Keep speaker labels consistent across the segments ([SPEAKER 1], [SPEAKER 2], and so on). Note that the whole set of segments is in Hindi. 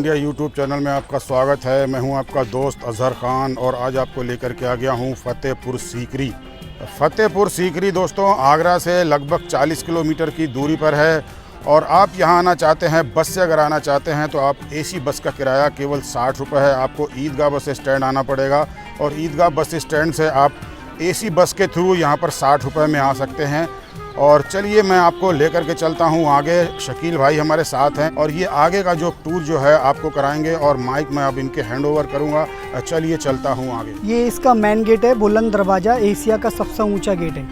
[SPEAKER 1] इंडिया यूट्यूब चैनल में आपका स्वागत है। मैं हूं आपका दोस्त अजहर खान और आज आपको लेकर के आ गया हूं फतेहपुर सीकरी। फतेहपुर सीकरी दोस्तों आगरा से लगभग 40 किलोमीटर की दूरी पर है और आप यहां आना चाहते हैं बस से अगर आना चाहते हैं तो आप एसी बस का किराया केवल 60 रुपये है। आपको ईदगाह बस स्टैंड आना पड़ेगा और ईदगाह बस स्टैंड से आप एसी बस के थ्रू यहां पर 60 रुपये में आ सकते हैं। और चलिए मैं आपको लेकर के चलता हूं आगे। शकील भाई हमारे साथ हैं और ये आगे का जो टूर जो है आपको कराएंगे और माइक मैं अब इनके हैंड ओवर करूँगा। चलिए चलता हूं आगे।
[SPEAKER 2] ये इसका मेन गेट है, बुलंद दरवाज़ा, एशिया का सबसे ऊंचा गेट है।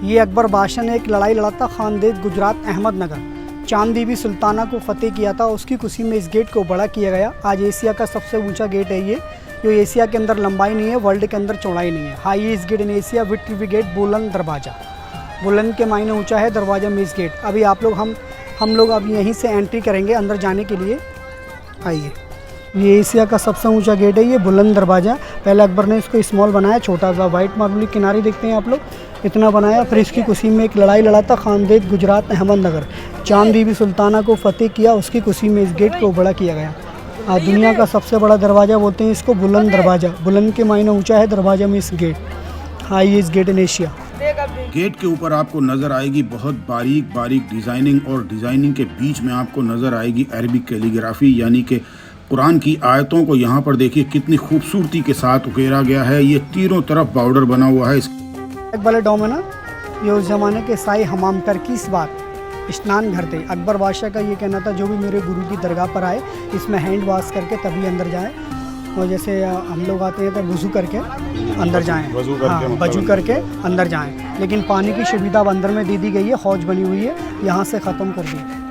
[SPEAKER 2] ये अकबर बादशाह ने एक लड़ाई लड़ा था खानदेश गुजरात अहमदनगर, चांद बीबी सुल्ताना को फतेह किया था। उसकी खुशी में इस गेट को बड़ा किया गया। आज एशिया का सबसे ऊंचा गेट है ये, जो एशिया के अंदर लंबाई नहीं है, वर्ल्ड के अंदर चौड़ाई नहीं है। Highest gate in Asia with TV gate, Buland Darwaza. बुलंद के मायने ऊंचा है, दरवाज़ा मीन्स गेट। अभी आप लोग हम लोग अब यहीं से एंट्री करेंगे अंदर जाने के लिए। आइए, ये एशिया का सबसे ऊंचा गेट है, ये बुलंद दरवाज़ा। पहले अकबर ने इसको स्मॉल बनाया, छोटा सा वाइट मार्बल की किनारे देखते हैं आप लोग, इतना बनाया। फिर इसकी खुशी में एक लड़ाई लड़ा था खानदेश गुजरात अहमदनगर, चांद बीबी सुल्ताना को फतेह किया। उसकी खुशी में इस गेट को बड़ा किया गया। दुनिया का सबसे बड़ा दरवाज़ा बोलते हैं इसको बुलंद दरवाज़ा। बुलंद के मायने ऊंचा है, दरवाज़ा means gate, highest gate in Asia.
[SPEAKER 1] Gate के ऊपर आपको नज़र आएगी बहुत बारीक बारीक डिज़ाइनिंग और डिज़ाइनिंग के बीच में आपको नज़र आएगी अरबिक कैलीग्राफी, यानी कि कुरान की आयतों को यहाँ पर देखिए कितनी खूबसूरती के साथ उकेरा गया है। ये तीनों तरफ बॉर्डर बना हुआ है।
[SPEAKER 2] एक वाले डोम है ना, ये उस ज़माने के शाही हमाम तरकीस बात स्नान घर थे। अकबर बादशाह का ये कहना था जो भी मेरे गुरु की दरगाह पर आए इसमें हैंड वॉश करके तभी अंदर जाए। और जैसे हम लोग आते हैं तो वज़ू करके अंदर जाएं, वज़ू करके अंदर जाएं। लेकिन पानी की सुविधा अंदर में दे दी गई है, हौज बनी हुई है, यहाँ से ख़त्म कर दी।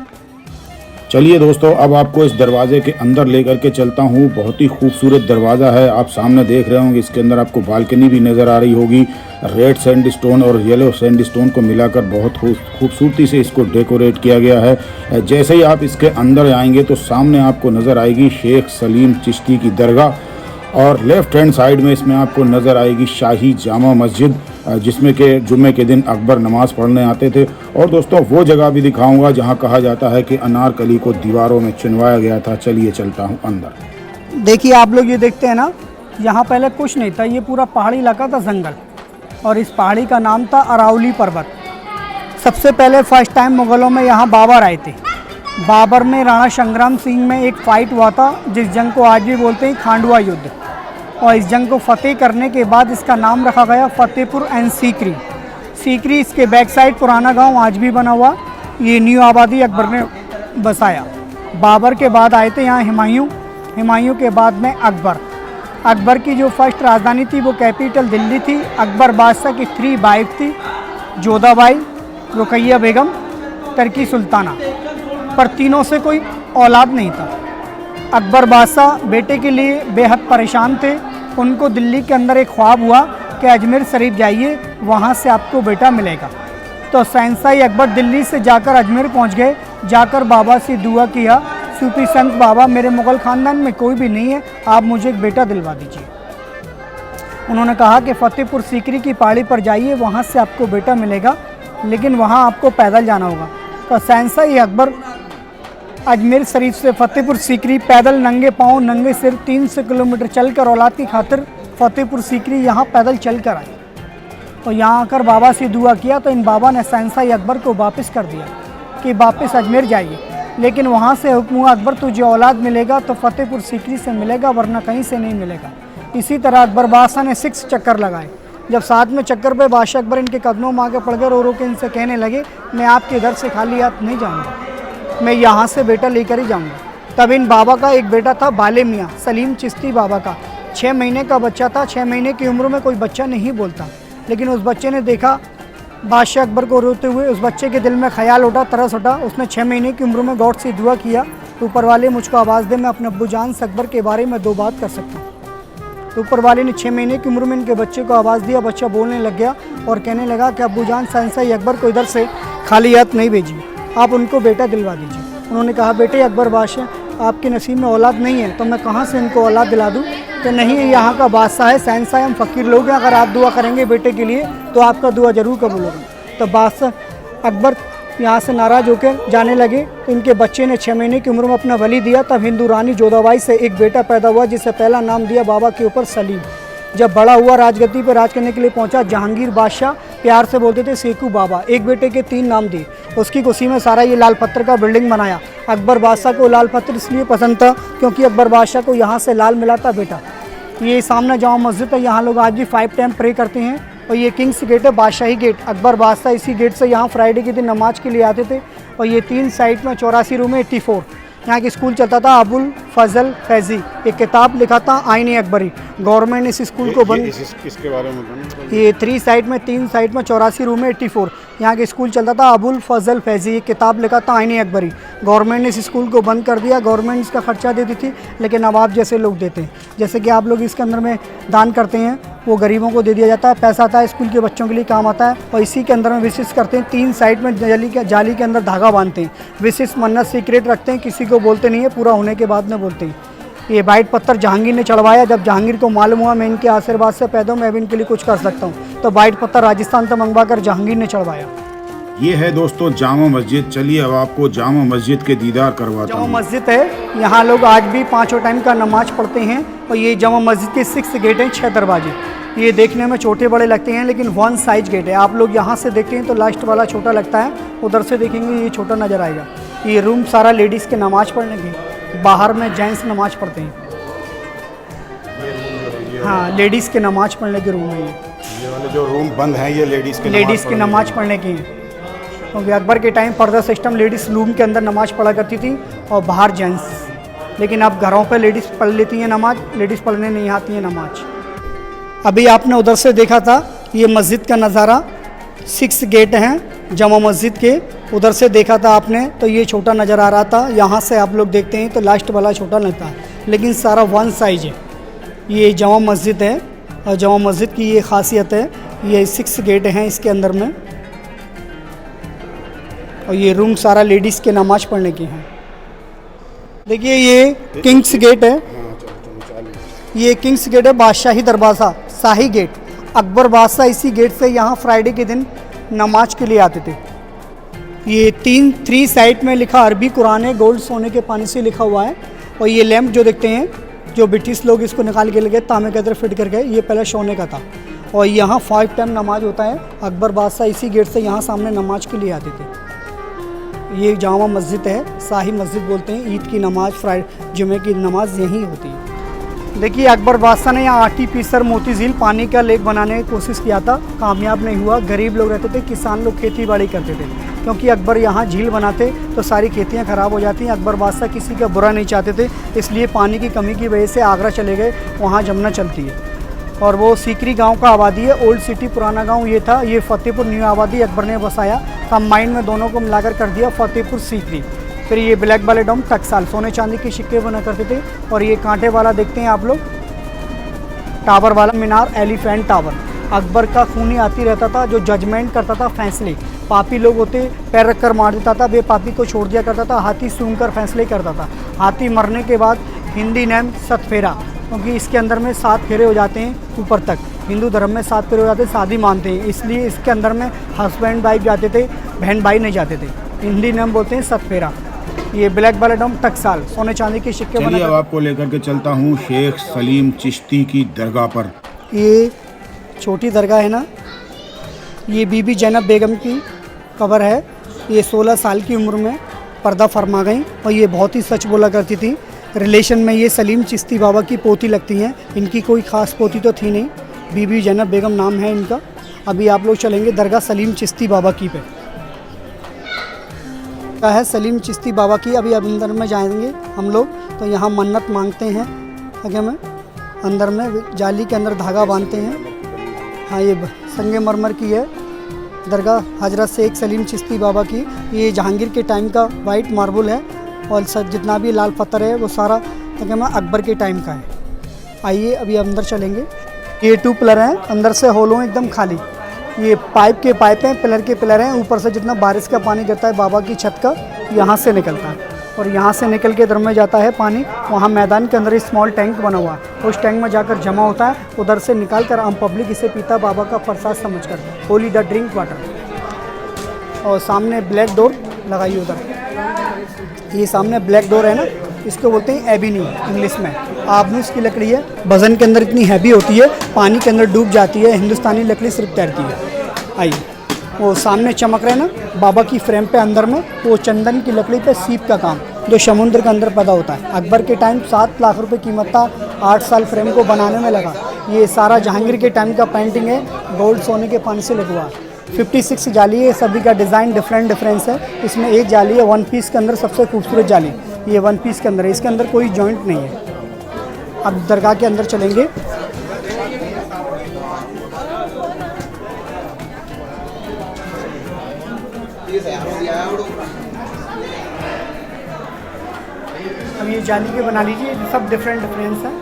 [SPEAKER 1] चलिए दोस्तों अब आपको इस दरवाजे के अंदर लेकर के चलता हूँ। बहुत ही खूबसूरत दरवाज़ा है, आप सामने देख रहे होंगे। इसके अंदर आपको बालकनी भी नज़र आ रही होगी। रेड सैंडस्टोन और येलो सैंडस्टोन को मिलाकर बहुत खूबसूरती से इसको डेकोरेट किया गया है। जैसे ही आप इसके अंदर आएंगे तो सामने आपको नज़र आएगी शेख सलीम चिश्ती की दरगाह और लेफ्ट हैंड साइड में इसमें आपको नज़र आएगी शाही जामा मस्जिद, जिसमें के जुम्मे के दिन अकबर नमाज पढ़ने आते थे। और दोस्तों वो जगह भी दिखाऊंगा जहां कहा जाता है कि अनारकली को दीवारों में चुनवाया गया था। चलिए चलता हूं अंदर।
[SPEAKER 2] देखिए आप लोग ये देखते हैं ना, यहाँ पहले कुछ नहीं था, ये पूरा पहाड़ी इलाका था, जंगल। और इस पहाड़ी का नाम था अरावली पर्वत। सबसे पहले फर्स्ट टाइम मुग़लों में यहाँ बाबर आए थे। बाबर में राणा संग्राम सिंह में एक फ़ाइट हुआ था, जिस जंग को आज भी बोलते हैं खांडवा युद्ध। और इस जंग को फतेह करने के बाद इसका नाम रखा गया फतेहपुर एंड सीकरी। सीकरी इसके बैक साइड पुराना गांव आज भी बना हुआ। ये न्यू आबादी अकबर ने बसाया। बाबर के बाद आए थे यहाँ हुमायूं के बाद में अकबर। अकबर की जो फर्स्ट राजधानी थी वो कैपिटल दिल्ली थी। अकबर बादशाह की 3 वाइफ थी, जोधाबाई, रुकैया बेगम, तरकी सुल्ताना, पर तीनों से कोई औलाद नहीं था। अकबर बादशाह बेटे के लिए बेहद परेशान थे। उनको दिल्ली के अंदर एक ख्वाब हुआ कि अजमेर शरीफ जाइए, वहाँ से आपको बेटा मिलेगा। तो शहंशाह अकबर दिल्ली से जाकर अजमेर पहुँच गए। जाकर बाबा से दुआ किया, सूफी संत बाबा मेरे मुग़ल ख़ानदान में कोई भी नहीं है, आप मुझे एक बेटा दिलवा दीजिए। उन्होंने कहा कि फतेहपुर सीकरी की पहाड़ी पर जाइए, वहाँ से आपको बेटा मिलेगा, लेकिन वहाँ आपको पैदल जाना होगा। तो शहंशाह अकबर अजमेर शरीफ से फतेहपुर सीकरी पैदल नंगे पाँव नंगे सिर 300 किलोमीटर चलकर औलाद की खातिर फतेहपुर सीकरी यहाँ पैदल चल कर आए। तो यहाँ आकर बाबा से दुआ किया तो इन बाबा ने शहंशाह अकबर को वापस कर दिया कि वापस अजमेर जाइए। लेकिन वहाँ से हुक्म हुआ अकबर तुझे औलाद मिलेगा तो फतेहपुर सीकरी से मिलेगा, वरना कहीं से नहीं मिलेगा। इसी तरह अकबर बादशाह ने 6 चक्कर लगाए। जब 7वें चक्कर पे बादशाह अकबर इनके कदमों में आके पड़ गए, रो के इनसे कहने लगे मैं आपके घर से खाली हाथ नहीं जाऊँगा, मैं यहाँ से बेटा लेकर ही जाऊँगा। तब इन बाबा का एक बेटा था बाले मियाँ सलीम चिश्ती बाबा का, 6 महीने का बच्चा था। 6 महीने की उम्र में कोई बच्चा नहीं बोलता, लेकिन उस बच्चे ने देखा बादशाह अकबर को रोते हुए। उस बच्चे के दिल में ख्याल उठा, तरस उठा। उसने 6 महीने की उम्र में गॉड से दुआ किया, ऊपर वाले मुझको आवाज़ दे, मैं अपने अब्बू जान से अकबर के बारे में 2 बात कर सकता हूँ। तो ऊपर वाले ने 6 महीने की उम्र में इनके बच्चे को आवाज़ दिया। बच्चा बोलने लग गया और कहने लगा कि अब्बू जान शहंशाह अकबर को इधर से खाली हाथ नहीं भेजिए, आप उनको बेटा दिलवा दीजिए। उन्होंने कहा बेटे अकबर बादशाह आपके नसीब में औलाद नहीं है तो मैं कहाँ से इनको औलाद दिला दूँ। तो नहीं, यहाँ का बादशाह है, शहंशाह हम फ़कीर लोग हैं, अगर आप दुआ करेंगे बेटे के लिए तो आपका दुआ ज़रूर कबूल होगा। तो बादशाह अकबर यहाँ से नाराज़ होकर जाने लगे। तो इनके बच्चे ने 6 महीने की उम्र में अपना बलि दिया। तब हिंदू रानी जोधाबाई से एक बेटा पैदा हुआ जिसे पहला नाम दिया बाबा के ऊपर सलीम। जब बड़ा हुआ राजगद्दी पर राज करने के लिए पहुंचा, जहांगीर बादशाह प्यार से बोलते थे सेकू बाबा। एक बेटे के 3 नाम दिए। उसकी खुशी में सारा ये लाल पत्थर का बिल्डिंग बनाया। अकबर बादशाह को लाल पत्थर इसलिए पसंद था क्योंकि अकबर बादशाह को यहाँ से लाल मिला था बेटा। ये सामने जामा मस्जिद है, यहाँ लोग आज भी 5 टाइम प्रे करते हैं। और ये किंग्स गेट है, बादशाही गेट। अकबर बादशाह इसी गेट से यहाँ फ्राइडे के दिन नमाज के लिए आते थे। और ये 3 साइड में 84 रूम है, 84। यहाँ की स्कूल चलता था अबुल फजल फैजी। एक किताब लिखा था आईन अकबरी। गवर्नमेंट ने इस स्कूल को बंद।
[SPEAKER 1] इसके बारे में बताना।
[SPEAKER 2] ये 3 साइड में 84 रूम है, 84। यहाँ के स्कूल चलता था अबुल फजल फैजी। एक किताब लिखा था आईन अकबरी। गवर्नमेंट ने इस स्कूल को बंद कर दिया। गवर्नमेंट इसका खर्चा देती थी, लेकिन अब आप जैसे लोग देते हैं। जैसे कि आप लोग इसके अंदर में दान करते हैं, वो गरीबों को दे दिया जाता है। पैसा आता है, स्कूल के बच्चों के लिए काम आता है। और इसी के अंदर में विशिष्ट करते हैं। 3 साइड में जाली के अंदर धागा बांधते हैं। विशिष्ट मन्नत सीक्रेट रखते हैं, किसी को बोलते नहीं है, पूरा होने के बाद में बोलते हैं। ये वाइट पत्थर जहांगीर ने चढ़वाया। जब जहांगीर को मालूम हुआ मैं इनके आशीर्वाद से पैदा हूँ, मैं भी इनके लिए कुछ कर सकता हूँ, तो वाइट पत्थर राजस्थान से मंगवा कर जहांगीर ने चढ़वाया।
[SPEAKER 1] ये है दोस्तों जामा मस्जिद। चलिए अब आपको जामा मस्जिद के दीदार करवाता
[SPEAKER 2] जामा
[SPEAKER 1] हूँ।
[SPEAKER 2] मस्जिद है, यहाँ लोग आज भी 5 टाइम का नमाज पढ़ते हैं। और ये जामा मस्जिद के 6 गेट हैं, 6 दरवाजे। ये देखने में छोटे बड़े लगते हैं, लेकिन 1 साइज गेट है। आप लोग यहाँ से देखते हैं तो लास्ट वाला छोटा लगता है, उधर से देखेंगे ये छोटा नज़र आएगा। ये रूम सारा लेडीज़ के नमाज पढ़ने के, बाहर में जेंट्स नमाज पढ़ते हैं। हाँ, लेडीज़ के नमाज पढ़ने के रूम है
[SPEAKER 1] ये वाले जो रूम बंद हैं ये लेडीज़ के
[SPEAKER 2] नमाज पढ़ने के हैं। क्योंकि अकबर के टाइम पर्दा सिस्टम, लेडीज़ रूम के अंदर नमाज पढ़ा करती थी और बाहर जेंट्स। लेकिन अब घरों पे लेडीज़ पढ़ लेती हैं नमाज, लेडीज़ पढ़ने नहीं आती हैं नमाज। अभी आपने उधर से देखा था ये मस्जिद का नज़ारा। 6 गेट हैं जामा मस्जिद के, उधर से देखा था आपने तो ये छोटा नज़र आ रहा था। यहाँ से आप लोग देखते हैं तो लास्ट वाला छोटा लगता है, लेकिन सारा 1 साइज है। ये जामा मस्जिद है और जामा मस्जिद की ये खासियत है। ये 6 गेट हैं इसके अंदर में। और ये रूम सारा लेडीज़ के नमाज पढ़ने के हैं। देखिए ये किंग्स गेट है। ये किंग्स गेट है, बादशाही दरवाज़ा, शाही गेट। अकबर बादशाह इसी गेट से यहाँ फ्राइडे के दिन नमाज के लिए आते थे। ये 3 साइड में लिखा अरबी कुरान है, गोल्ड सोने के पानी से लिखा हुआ है। और ये लैंप जो देखते हैं, जो ब्रिटिश लोग इसको निकाल के लगे तांबे के अंदर फिट कर गए, ये पहले सोने का था। और यहाँ 5 टाइम नमाज होता है। अकबर बादशाह इसी गेट से यहाँ सामने नमाज के लिए आते थे। ये जामा मस्जिद है, शाही मस्जिद बोलते हैं। ईद की नमाज, फ्राइडे जुमे की नमाज यहीं होती है। देखिए अकबर बादशाह ने यहाँ आर्टिफिशियल मोती झील पानी का लेक बनाने की कोशिश किया था, कामयाब नहीं हुआ। गरीब लोग रहते थे, किसान लोग खेती बाड़ी करते थे। क्योंकि अकबर यहाँ झील बनाते तो सारी खेतियाँ ख़राब हो जाती हैं। अकबर बादशाह किसी का बुरा नहीं चाहते थे, इसलिए पानी की कमी की वजह से आगरा चले गए, वहाँ जमुना चलती है। और वो सीकरी गांव का आबादी है। ओल्ड सिटी पुराना गांव ये था। ये फतेहपुर न्यू आबादी अकबर ने बसाया, कंबाइन में दोनों को मिलाकर कर दिया फतेहपुर सीकरी। फिर ये ब्लैक वाले डोम टकसाल, सोने चांदी के सिक्के बना करते थे। और ये कांटे वाला देखते हैं आप लोग, टावर वाला मीनार, एलिफेंट टावर। अकबर का खूनी आती रहता था जो जजमेंट करता था, फैसले। पापी लोग होते पैर रख कर मार देता था, वे पापी को छोड़ दिया करता था। हाथी सूंघ कर फैसले करता था। हाथी मरने के बाद हिंदी नेम 7 फेरा, क्योंकि इसके अंदर में 7 फेरे हो जाते हैं ऊपर तक। हिंदू धर्म में 7 फेरे हो जाते हैं, शादी मानते हैं, इसलिए इसके अंदर में हस्बैंड वाइफ जाते थे, बहन भाई नहीं जाते थे। हिंदी नेम बोलते हैं 7 फेरा। ये ब्लैक वाला टकसाल, सोने चांदी के सिक्के बना।
[SPEAKER 1] अब आपको लेकर के चलता हूँ शेख सलीम चिश्ती की दरगाह पर।
[SPEAKER 2] ये छोटी दरगाह है ना, ये बीबी जैनब बेगम की कब्र है। ये 16 साल की उम्र में पर्दा फरमा गई और ये बहुत ही सच बोला करती थी। रिलेशन में ये सलीम चिश्ती बाबा की पोती लगती हैं। इनकी कोई ख़ास पोती तो थी नहीं, बीबी जैनब बेगम नाम है इनका। अभी आप लोग चलेंगे दरगाह सलीम चिश्ती बाबा की पे का है, सलीम चिश्ती बाबा की। अभी अंदर में जाएंगे हम लोग तो यहाँ मन्नत मांगते हैं। आगे में अंदर में जाली के अंदर धागा बांधते हैं। हाँ, ये संगमरमर की है दरगाह हजरत शेख सलीम चिश्ती बाबा की। ये जहांगीर के टाइम का वाइट मार्बल है और सब जितना भी लाल पत्थर है वो सारा में अकबर के टाइम का है। आइए अभी अंदर चलेंगे। ये 2 पिलर हैं, अंदर से होलों एकदम खाली। ये पाइप के पाइप हैं, पिलर के पिलर हैं। ऊपर से जितना बारिश का पानी गिरता है बाबा की छत का, यहाँ से निकलता है और यहाँ से निकल के इधर में जाता है पानी। वहाँ मैदान के अंदर एक स्मॉल टैंक बना हुआ है, उस टैंक में जाकर जमा होता है। उधर से निकाल कर आम पब्लिक इसे पीता बाबा का प्रसाद समझ कर, होली द ड्रिंक वाटर। और सामने ब्लैक डोर लगाइए उधर। ये सामने ब्लैक डोर है ना, इसको बोलते हैं एबिन्यू इंग्लिश में। आबनूस की लकड़ी है, वज़न के अंदर इतनी हैवी होती है, पानी के अंदर डूब जाती है। हिंदुस्तानी लकड़ी सिर्फ तैरती है। आइए, वो सामने चमक रहे ना बाबा की फ्रेम पे अंदर में, वो चंदन की लकड़ी पे सीप का काम जो समुद्र के अंदर पैदा होता है। अकबर के टाइम 7 लाख रुपए कीमत था, 8 साल फ्रेम को बनाने में लगा। ये सारा जहांगीर के टाइम का पेंटिंग है, गोल्ड सोने के पानी से लगवा है। 56 जाली है, सभी का डिज़ाइन डिफरेंस है। इसमें एक जाली है वन पीस के अंदर सबसे खूबसूरत जाली, ये वन पीस के अंदर है, इसके अंदर कोई जॉइंट नहीं है। अब दरगाह के अंदर चलेंगे। अब ये जाली के बना लीजिए, सब डिफरेंस है।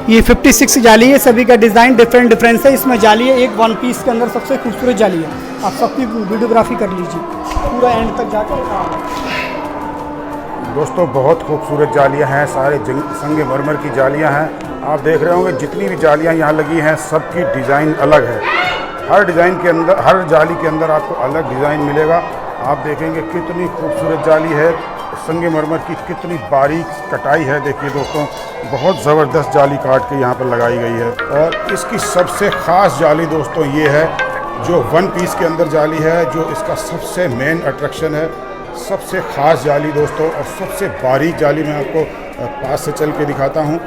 [SPEAKER 2] ये 56 जाली है, सभी का डिज़ाइन डिफरेंस है। इसमें जाली है एक वन पीस के अंदर सबसे खूबसूरत जाली है। आप सबकी वीडियोग्राफी कर लीजिए पूरा एंड तक जाकर।
[SPEAKER 1] दोस्तों बहुत खूबसूरत जालियां हैं, सारे संगमरमर की जालियां हैं। आप देख रहे होंगे जितनी भी जालियां यहाँ लगी हैं सबकी डिज़ाइन अलग है। हर डिज़ाइन के अंदर, हर जाली के अंदर आपको अलग डिज़ाइन मिलेगा। आप देखेंगे कितनी खूबसूरत जाली है, संगमरमर की कितनी बारीक कटाई है। देखिए दोस्तों, बहुत ज़बरदस्त जाली काट के यहाँ पर लगाई गई है। और इसकी सबसे ख़ास जाली दोस्तों ये है, जो वन पीस के अंदर जाली है, जो इसका सबसे मेन अट्रैक्शन है, सबसे ख़ास जाली दोस्तों, और सबसे बारीक जाली मैं आपको पास से चल के दिखाता हूँ।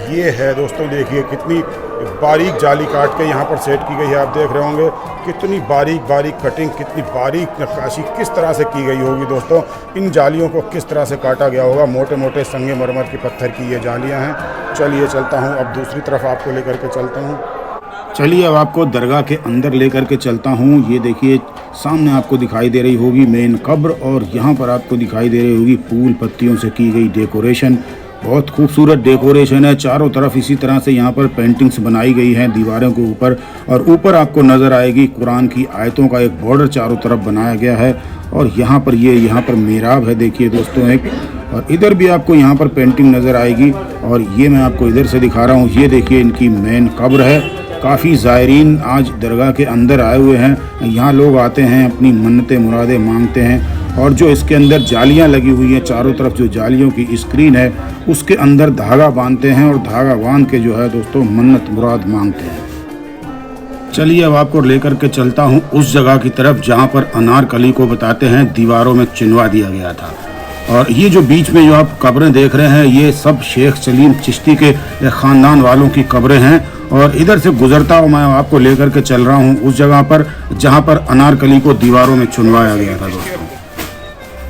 [SPEAKER 1] ये है दोस्तों, देखिए कितनी बारीक जाली काट के यहाँ पर सेट की गई है। आप देख रहे होंगे कितनी बारीक कटिंग, कितनी बारीक नक्काशी किस तरह से की गई होगी दोस्तों। इन जालियों को किस तरह से काटा गया होगा, मोटे मोटे संगमरमर के पत्थर की ये जालियाँ हैं। चलिए चलता हूँ, अब दूसरी तरफ आपको लेकर के चलता हूँ। चलिए अब आपको दरगाह के अंदर लेकर के चलता हूँ। ये देखिए सामने आपको दिखाई दे रही होगी मेन कब्र, और यहाँ पर आपको दिखाई दे रही होगी फूल पत्तियों से की गई डेकोरेशन। बहुत खूबसूरत डेकोरेशन है, चारों तरफ इसी तरह से यहाँ पर पेंटिंग्स बनाई गई हैं दीवारों के ऊपर। और ऊपर आपको नज़र आएगी कुरान की आयतों का एक बॉर्डर चारों तरफ बनाया गया है। और यहाँ पर मेहराब है, देखिए दोस्तों एक, और इधर भी आपको यहाँ पर पेंटिंग नज़र आएगी। और ये मैं आपको इधर से दिखा रहा हूँ, ये देखिए इनकी मेन कब्र है। काफ़ी ज़ायरीन आज दरगाह के अंदर आए हुए हैं। यहाँ लोग आते हैं, अपनी मन्नतें मुरादें मांगते हैं। और जो इसके अंदर जालियाँ लगी हुई हैं, चारों तरफ जो जालियों की स्क्रीन है, उसके अंदर धागा बांधते हैं, और धागा बांध के जो है दोस्तों मन्नत मुराद मांगते हैं। चलिए अब आपको लेकर के चलता हूँ उस जगह की तरफ जहाँ पर अनारकली को बताते हैं दीवारों में चिनवा दिया गया था। और ये जो बीच में जो आप कब्रें देख रहे हैं, ये सब शेख सलीम चिश्ती के ख़ानदान वालों की कब्रें हैं। और इधर से गुजरता हुआ मैं आपको लेकर के चल रहा हूँ उस जगह पर जहाँ पर अनारकली को दीवारों में चुनवाया गया था दोस्तों।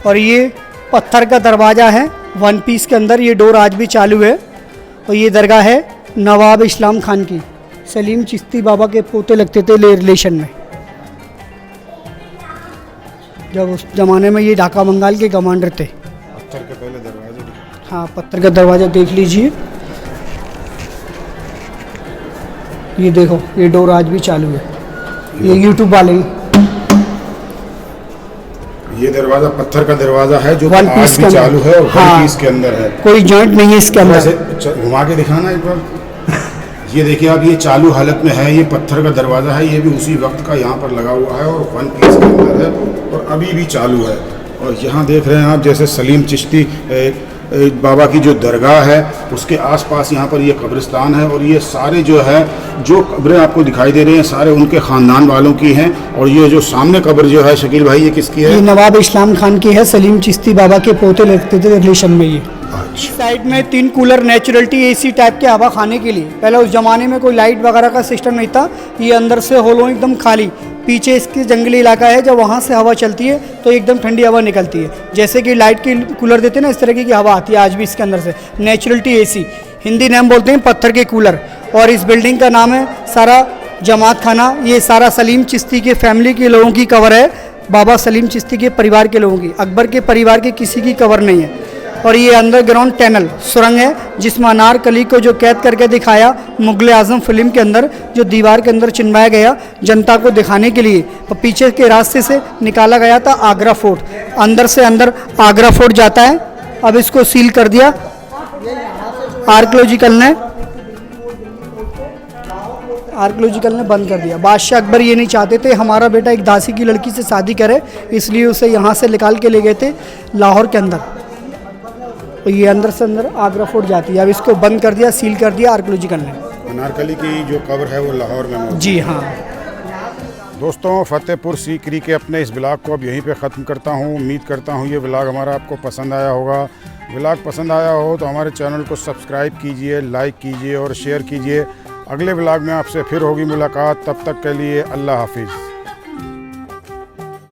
[SPEAKER 2] और ये पत्थर का दरवाज़ा है वन पीस के अंदर, ये डोर आज भी चालू है। और ये दरगाह है नवाब इस्लाम खान की, सलीम चिश्ती बाबा के पोते लगते थे रिलेशन में। जब उस ज़माने में ये ढाका बंगाल के कमांडर थे।
[SPEAKER 1] पत्थर के पहले दरवाजे,
[SPEAKER 2] हाँ पत्थर का दरवाज़ा देख लीजिए। ये देखो, ये डोर आज भी चालू है, ये यूट्यूब वाले।
[SPEAKER 1] ये दरवाजा पत्थर का दरवाजा है जो
[SPEAKER 2] वन
[SPEAKER 1] आज
[SPEAKER 2] पीस
[SPEAKER 1] भी चालू है, और
[SPEAKER 2] हाँ,
[SPEAKER 1] वन पीस के अंदर है,
[SPEAKER 2] कोई जॉइंट नहीं है इसके अंदर।
[SPEAKER 1] घुमा के दिखाना एक बार। ये देखिए आप, ये चालू हालत में है, ये पत्थर का दरवाजा है, ये भी उसी वक्त का यहाँ पर लगा हुआ है, और वन पीस के अंदर है, और अभी भी चालू है। और यहाँ देख रहे हैं आप, जैसे सलीम चिश्ती बाबा की जो दरगाह है उसके आसपास यहाँ पर ये कब्रिस्तान है। और ये सारे जो है, जो कब्रें आपको दिखाई दे रही हैं, सारे उनके ख़ानदान वालों की हैं। और ये जो सामने कब्र जो है शकील भाई, ये किसकी है?
[SPEAKER 2] ये नवाब इस्लाम खान की है, सलीम चिश्ती बाबा के पोते लगते थे रिलेशन में। ये
[SPEAKER 1] अच्छा,
[SPEAKER 2] साइड में 3 कूलर नेचुरलिटी एसी टाइप के हवा खाने के लिए। पहले उस ज़माने में कोई लाइट वगैरह का सिस्टम नहीं था, ये अंदर से होलो एकदम खाली। पीछे इसके जंगली इलाका है, जब वहाँ से हवा चलती है तो एकदम ठंडी हवा निकलती है। जैसे कि लाइट के कूलर देते हैं ना, इस तरह की हवा आती है आज भी इसके अंदर से। नेचुरलिटी एसी, हिंदी नाम बोलते हैं पत्थर के कूलर। और इस बिल्डिंग का नाम है सारा जमात खाना। ये सारा सलीम चिश्ती के फैमिली के लोगों की कवर है, बाबा सलीम चिश्ती के परिवार के लोगों की। अकबर के परिवार के किसी की कवर नहीं है। और ये अंडरग्राउंड टनल सुरंग है, जिसमें अनारकली को जो कैद करके दिखाया मुगल आजम फिल्म के अंदर, जो दीवार के अंदर चिनवाया गया जनता को दिखाने के लिए। और पीछे के रास्ते से निकाला गया था आगरा फोर्ट, अंदर से अंदर आगरा फोर्ट जाता है। अब इसको सील कर दिया आर्कियोलॉजिकल ने। आर्कियोलॉजिकल ने बंद कर दिया। बादशाह अकबर ये नहीं चाहते थे हमारा बेटा एक दासी की लड़की से शादी करे, इसलिए उसे यहाँ से निकाल के ले गए थे लाहौर के अंदर। तो ये अंदर से अंदर आगरा फोर्ट जाती है। अब इसको बंद कर दिया, सील कर दिया आर्कियोलॉजिकल ने।
[SPEAKER 1] अनारकली की जो कब्र है वो लाहौर में मौजूद।
[SPEAKER 2] जी हाँ।
[SPEAKER 1] दोस्तों, फतेहपुर सीकरी के अपने इस ब्लॉग को अब यहीं पे ख़त्म करता हूँ। उम्मीद करता हूँ ये ब्लॉग हमारा आपको पसंद आया होगा। ब्लॉग पसंद आया हो तो हमारे चैनल को सब्सक्राइब कीजिए, लाइक कीजिए और शेयर कीजिए। अगले ब्लॉग में आपसे फिर होगी मुलाकात। तब तक के लिए अल्लाह हाफिज़।